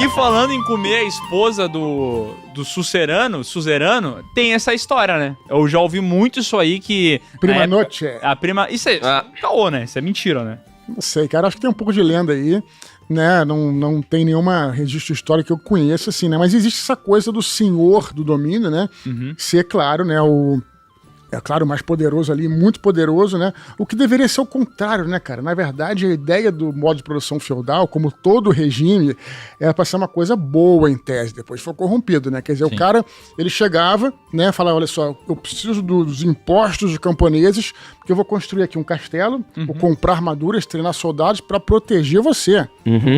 E falando em comer a esposa do suzerano, tem essa história, né? Eu já ouvi muito isso aí que... Prima noite. A prima... Isso é caô, né? Isso é mentira, né? Não sei, cara. Acho que tem um pouco de lenda aí, né? Não tem nenhuma registro histórico que eu conheça, assim, né? Mas existe essa coisa do senhor do domínio, né? Ser, claro, né? É claro, o mais poderoso ali, muito poderoso, né? O que deveria ser o contrário, né, cara? Na verdade, a ideia do modo de produção feudal, como todo regime, era para ser uma coisa boa em tese, depois foi corrompido, né? Quer dizer, o cara, ele chegava, né, falava, olha só, eu preciso dos impostos dos camponeses, porque eu vou construir aqui um castelo, vou comprar armaduras, treinar soldados para proteger você.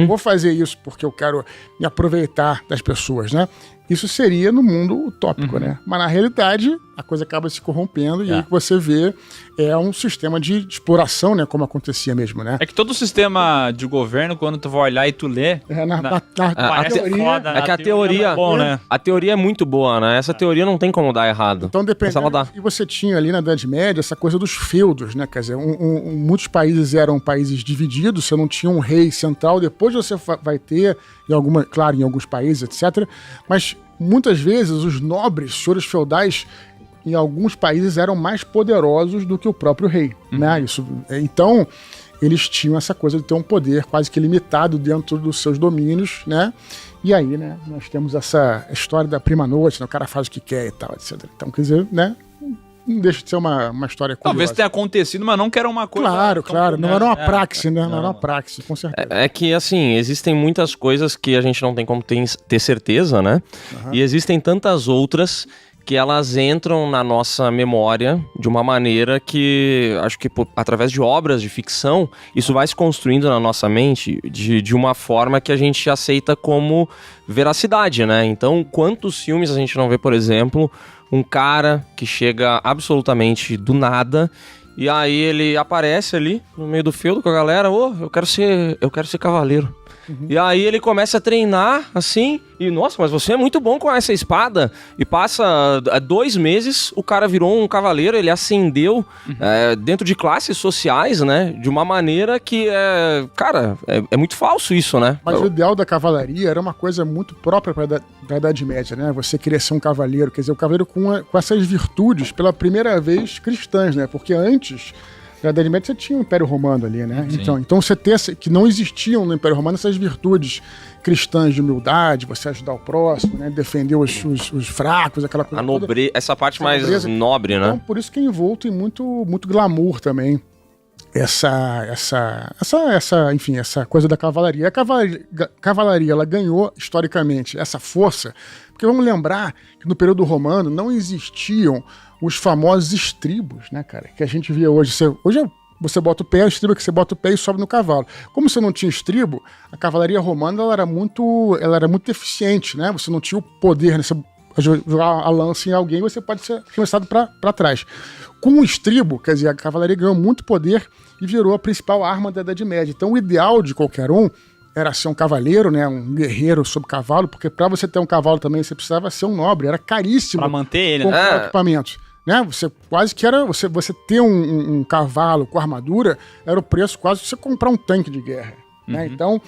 Vou fazer isso porque eu quero me aproveitar das pessoas, né? Isso seria no mundo utópico, né? Mas na realidade, a coisa acaba se corrompendo e aí que você vê é um sistema de exploração, né? Como acontecia mesmo, né? É que todo sistema de governo, quando tu vai olhar e tu lê... Parece teoria, foda, é que a teoria... É bom, né? A teoria é muito boa, né? Essa teoria não tem como dar errado. Então, dependendo... E você tinha ali na Idade Média essa coisa dos feudos, né? Quer dizer, muitos países eram países divididos, você não tinha um rei central, depois você vai ter, em alguns países, etc. Mas muitas vezes os nobres, senhores feudais, em alguns países eram mais poderosos do que o próprio rei, né? Então, eles tinham essa coisa de ter um poder quase que limitado dentro dos seus domínios, né? E aí, né, nós temos essa história da prima noite, né? O cara faz o que quer e tal, etc. Então, quer dizer, né? Não deixa de ser uma história curiosa. Talvez tenha acontecido, mas não que era uma coisa... Claro. Não era uma praxe, né? Não era uma praxe, com certeza. É que, assim, existem muitas coisas que a gente não tem como ter certeza, né? E existem tantas outras que elas entram na nossa memória de uma maneira que, acho que através de obras de ficção, isso vai se construindo na nossa mente de uma forma que a gente aceita como veracidade, né? Então, quantos filmes a gente não vê, por exemplo, um cara que chega absolutamente do nada e aí ele aparece ali no meio do feudo com a galera, eu quero ser cavaleiro. E aí ele começa a treinar, assim, e nossa, mas você é muito bom com essa espada. E passa 2 meses, o cara virou um cavaleiro, ele ascendeu dentro de classes sociais, né? De uma maneira que é muito falso isso, né? Mas o ideal da cavalaria era uma coisa muito própria da Idade Média, né? Você queria ser um cavaleiro, quer dizer, o cavaleiro com essas virtudes, pela primeira vez cristãs, né? Porque antes... Na Idade Média você tinha o Império Romano ali, né? Então você ter que não existiam no Império Romano essas virtudes cristãs de humildade, você ajudar o próximo, né? Defender os fracos, aquela coisa toda. Essa parte mais nobreza. Nobre, né? Então, por isso que é envolto em muito glamour também. Essa coisa da cavalaria. A cavalaria, ela ganhou historicamente essa força, porque vamos lembrar que no período romano não existiam os famosos estribos, né, cara? Que a gente via hoje. Hoje você bota o pé, o estribo é que você bota o pé e sobe no cavalo. Como você não tinha estribo, a cavalaria romana ela era muito deficiente, né? Você não tinha o poder, né? Você jogar a lança em alguém, você pode ser lançado para trás. Com o estribo, quer dizer, a cavalaria ganhou muito poder e virou a principal arma da Idade Média. Então, o ideal de qualquer um era ser um cavaleiro, né, um guerreiro sobre cavalo, porque para você ter um cavalo também você precisava ser um nobre, era caríssimo. Para manter ele, comprar equipamentos. Né? Você quase que era você ter um cavalo com armadura era o preço quase de você comprar um tanque de guerra, né? Então,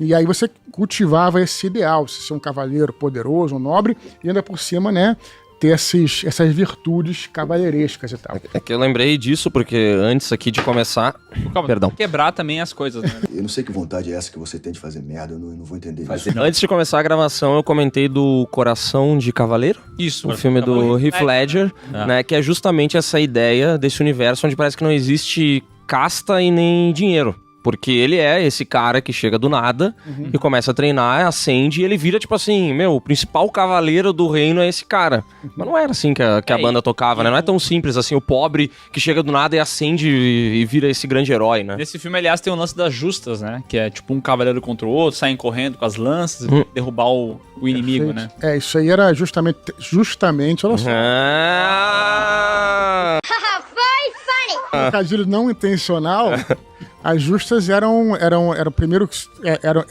e aí você cultivava esse ideal, você ser um cavaleiro poderoso, um nobre, e ainda por cima, né, ter essas virtudes cavalheirescas e tal. É que eu lembrei disso porque antes aqui de começar... Perdão. Quebrar também as coisas, né? Eu não sei que vontade é essa que você tem de fazer merda, eu não vou entender isso. Antes de começar a gravação, eu comentei do Coração de Cavaleiro. Isso. O filme do Heath Ledger, né? Que é justamente essa ideia desse universo onde parece que não existe casta e nem dinheiro. Porque ele é esse cara que chega do nada e começa a treinar, acende e ele vira tipo assim, o principal cavaleiro do reino é esse cara. Mas não era assim que a banda tocava, né? Não é tão simples assim, o pobre que chega do nada e acende e vira esse grande herói, né? Nesse filme, aliás, tem o lance das justas, né? Que é tipo um cavaleiro contra o outro, saem correndo com as lanças e derrubar o inimigo, né? Isso aí era justamente, olha só. Ah! Um trocadilho não intencional, As justas eram primeiro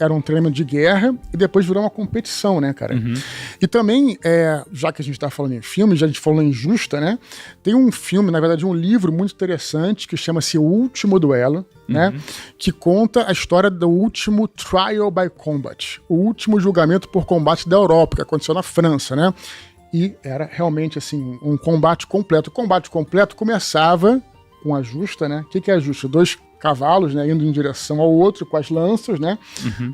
era um treinamento de guerra e depois virou uma competição, né, cara? E também, já que a gente tá falando em filme, já a gente falou em justa, né? Tem um filme, na verdade, um livro muito interessante que chama-se O Último Duelo, né? Que conta a história do último Trial by Combat, o último julgamento por combate da Europa, que aconteceu na França, né? E era realmente, assim, um combate completo. O combate completo começava com a justa, né? O que é a justa? 2 cavalos, né, indo em direção ao outro com as lanças, né,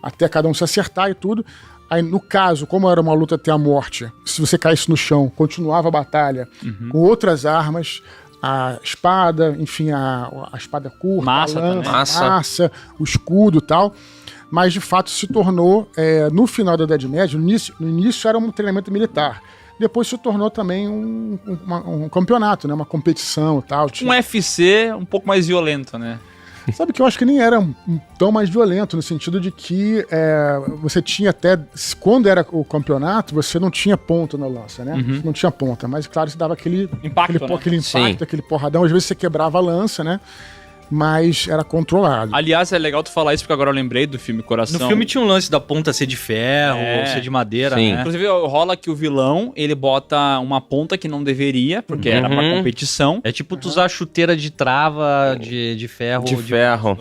até cada um se acertar e tudo. Aí, no caso, como era uma luta até a morte, se você caísse no chão, continuava a batalha com outras armas, a espada, enfim, a espada curta, massa, a lança, massa, o escudo e tal. Mas, de fato, se tornou, no final da Idade Média, no início era um treinamento militar. Depois se tornou também um campeonato, né, uma competição e tal. Um UFC um pouco mais violento, né? Sabe que eu acho que nem era tão mais violento, no sentido de que você tinha até... Quando era o campeonato, você não tinha ponta na lança, né? Você não tinha ponta, mas claro, você dava aquele impacto, aquele impacto, aquele porradão. Às vezes você quebrava a lança, né? Mas era controlado. Aliás, é legal tu falar isso, porque agora eu lembrei do filme Coração. No filme tinha um lance da ponta ser de ferro, ou ser de madeira, Sim. né? Inclusive, rola que o vilão, ele bota uma ponta que não deveria, porque era pra competição. É tipo tu usar chuteira de trava, de ferro. De ferro.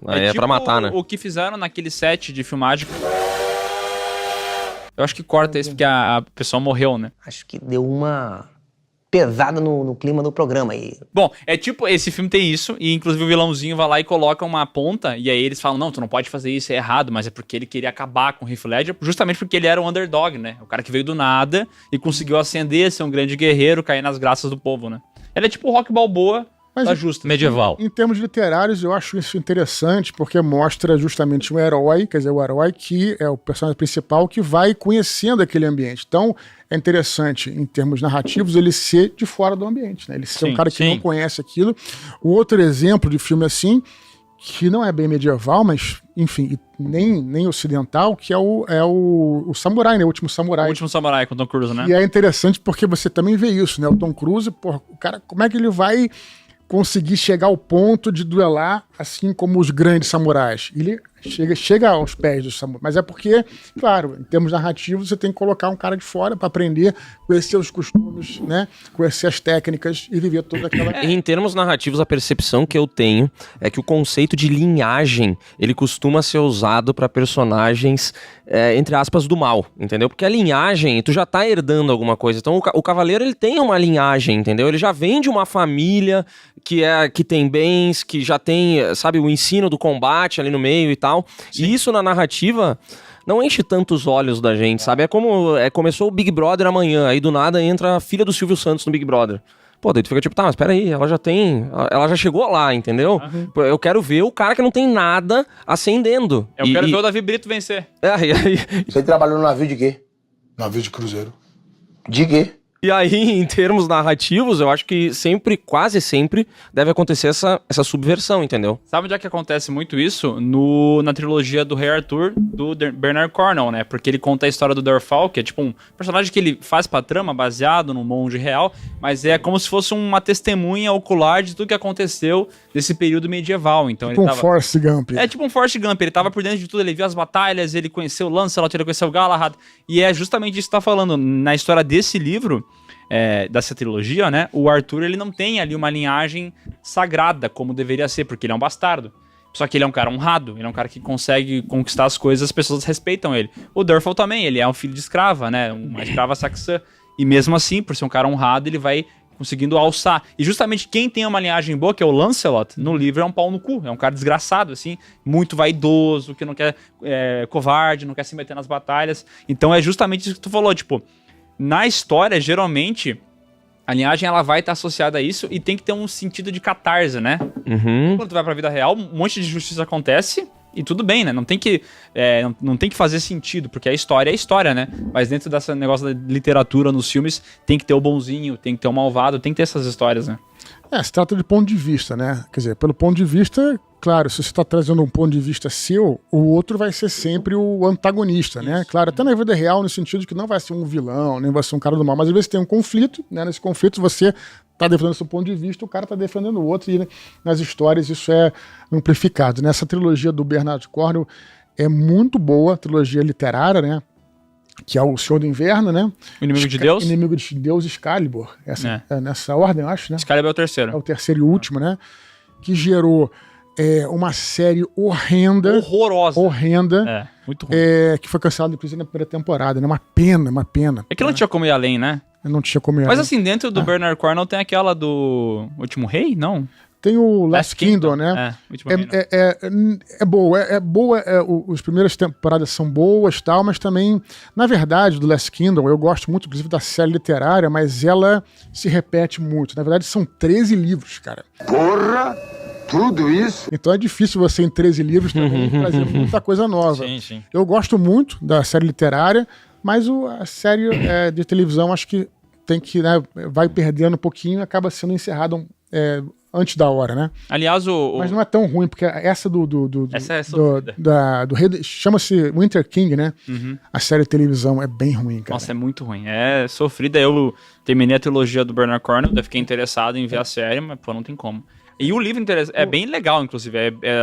Aí é pra matar, né? O que fizeram naquele set de filmagem... Eu acho que corta isso, porque a pessoa morreu, né? Acho que deu uma pesada no clima do programa aí. Bom, é tipo, esse filme tem isso, e inclusive o vilãozinho vai lá e coloca uma ponta, e aí eles falam, não, tu não pode fazer isso, é errado, mas é porque ele queria acabar com o Heath Ledger, justamente porque ele era um underdog, né? O cara que veio do nada e conseguiu ascender, ser um grande guerreiro, cair nas graças do povo, né? Ele é tipo o Rock Balboa da justa. Medieval. Em termos literários, eu acho isso interessante, porque mostra justamente um herói, quer dizer, o herói que é o personagem principal que vai conhecendo aquele ambiente. Então, é interessante, em termos narrativos, ele ser de fora do ambiente, né? Ele ser um cara que não conhece aquilo. O outro exemplo de filme assim, que não é bem medieval, mas, enfim, nem ocidental, que é o Samurai, né? O Último Samurai. O Último Samurai com Tom Cruise, né? E é interessante porque você também vê isso, né? O Tom Cruise, porra, o cara, como é que ele vai conseguir chegar ao ponto de duelar assim como os grandes samurais? Ele chega aos pés dos samurais, mas é porque, claro, em termos narrativos, você tem que colocar um cara de fora para aprender, conhecer os costumes, né? Conhecer as técnicas e viver toda aquela... Em termos narrativos, a percepção que eu tenho é que o conceito de linhagem, ele costuma ser usado para personagens, entre aspas, do mal, entendeu? Porque a linhagem, tu já tá herdando alguma coisa. Então, o cavaleiro, ele tem uma linhagem, entendeu? Ele já vem de uma família que tem bens, que já tem, sabe, o ensino do combate ali no meio e tal. Sim. E isso na narrativa não enche tantos olhos da gente, sabe? É como começou o Big Brother amanhã, aí do nada entra a filha do Silvio Santos no Big Brother. Pô, daí tu fica tipo, tá, mas peraí, ela já chegou lá, entendeu? Eu quero ver o cara que não tem nada ascendendo. Eu quero ver o Davi Brito vencer. Você trabalhou no navio de quê? Navio de cruzeiro. De quê? E aí, em termos narrativos, eu acho que sempre, quase sempre, deve acontecer essa subversão, entendeu? Sabe onde é que acontece muito isso? Na trilogia do Rei Arthur, do Bernard Cornwell, né? Porque ele conta a história do Dorfal, que é tipo um personagem que ele faz pra trama, baseado num monge real, mas é como se fosse uma testemunha ocular de tudo que aconteceu nesse período medieval. Então, tipo Forrest Gump. É tipo um Forrest Gump, ele tava por dentro de tudo, ele viu as batalhas, ele conheceu o Lancelot, ele conheceu o Galahad, e é justamente isso que tá falando. Na história desse livro, dessa trilogia, né, o Arthur, ele não tem ali uma linhagem sagrada como deveria ser, porque ele é um bastardo. Só que ele é um cara honrado, ele é um cara que consegue conquistar as coisas, as pessoas respeitam ele. O Durfal também, ele é um filho de escrava, né, uma escrava saxã. E mesmo assim, por ser um cara honrado, ele vai conseguindo alçar. E justamente quem tem uma linhagem boa, que é o Lancelot, no livro é um pau no cu, é um cara desgraçado, assim, muito vaidoso, que não quer, covarde, não quer se meter nas batalhas. Então é justamente isso que tu falou, tipo, na história, geralmente, a linhagem ela vai estar associada a isso e tem que ter um sentido de catarse, né? Quando tu vai pra vida real, um monte de justiça acontece e tudo bem, né? Não tem que fazer sentido, porque a história é história, né? Mas dentro desse negócio da literatura, nos filmes, tem que ter o bonzinho, tem que ter o malvado, tem que ter essas histórias, né? Se trata de ponto de vista, né? Quer dizer, pelo ponto de vista claro, se você está trazendo um ponto de vista seu, o outro vai ser sempre o antagonista, né? Claro, até na vida real, no sentido de que não vai ser um vilão, nem vai ser um cara do mal, mas às vezes tem um conflito, né? Nesse conflito você está defendendo o seu ponto de vista, o cara está defendendo o outro, e, né, nas histórias isso é amplificado. Nessa trilogia do Bernard Cornwell é muito boa, a trilogia literária, né? Que é o Senhor do Inverno, né? O Inimigo de Deus? Inimigo de Deus, Excalibur. Nessa ordem, eu acho, né? Excalibur é o terceiro. É o terceiro e último, né? Que gerou uma série horrenda. Horrorosa. Muito ruim. Que foi cancelada, inclusive, na primeira temporada, né? Uma pena. É que não tinha como ir além, né? Não tinha como ir Mas além. assim, dentro do Bernard Cornwell tem aquela do Último Rei? Não? Tem o Last Kingdom, né? Último Rei, é boa. As primeiras temporadas são boas, tal, mas também, na verdade, do Last Kingdom, eu gosto muito, inclusive, da série literária, mas ela se repete muito. Na verdade, são 13 livros, cara. Porra! Tudo isso? Então é difícil você, em 13 livros, também trazer muita coisa nova. Sim. Eu gosto muito da série literária, mas a série de televisão, acho que tem que, né, vai perdendo um pouquinho e acaba sendo encerrada antes da hora, né? Aliás, Mas não é tão ruim, porque essa essa é sofrida. do rei, chama-se Winter King, né? A série de televisão é bem ruim, cara. Nossa, é muito ruim. É sofrida. Eu terminei a trilogia do Bernard Cornwell, daí fiquei interessado em ver a série, mas pô, não tem como. E o livro é bem legal, inclusive.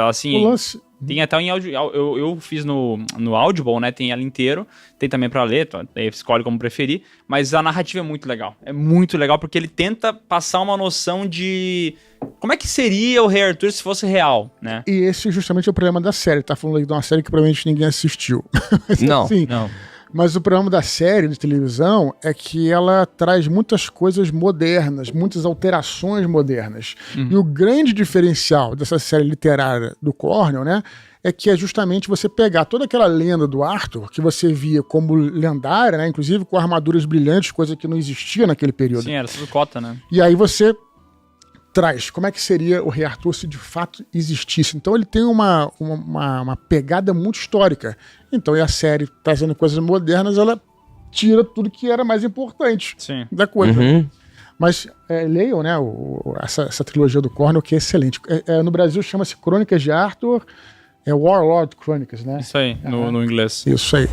Assim, o lance... tem até em áudio. Eu fiz no Audible, né? Tem ela inteiro. Tem também pra ler, aí escolhe como preferir. Mas a narrativa é muito legal. É muito legal porque ele tenta passar uma noção de como é que seria o Rei Arthur se fosse real, né? E esse justamente é o problema da série. Tá falando aí de uma série que provavelmente ninguém assistiu. Mas, Não. assim, Não. mas o problema da série de televisão é que ela traz muitas coisas modernas, muitas alterações modernas. E o grande diferencial dessa série literária do Cornwell, né, é que é justamente você pegar toda aquela lenda do Arthur, que você via como lendária, né, inclusive com armaduras brilhantes, coisa que não existia naquele período. Sim, era tudo cota, né? E aí você traz como é que seria o Rei Arthur se de fato existisse. Então ele tem uma pegada muito histórica. Então, e a série, trazendo coisas modernas, ela tira tudo que era mais importante da coisa. Mas leiam, né, essa trilogia do Cornwell, que é excelente. No Brasil chama-se Crônicas de Arthur, Warlord Chronicles, né? Isso aí, no inglês. Isso aí.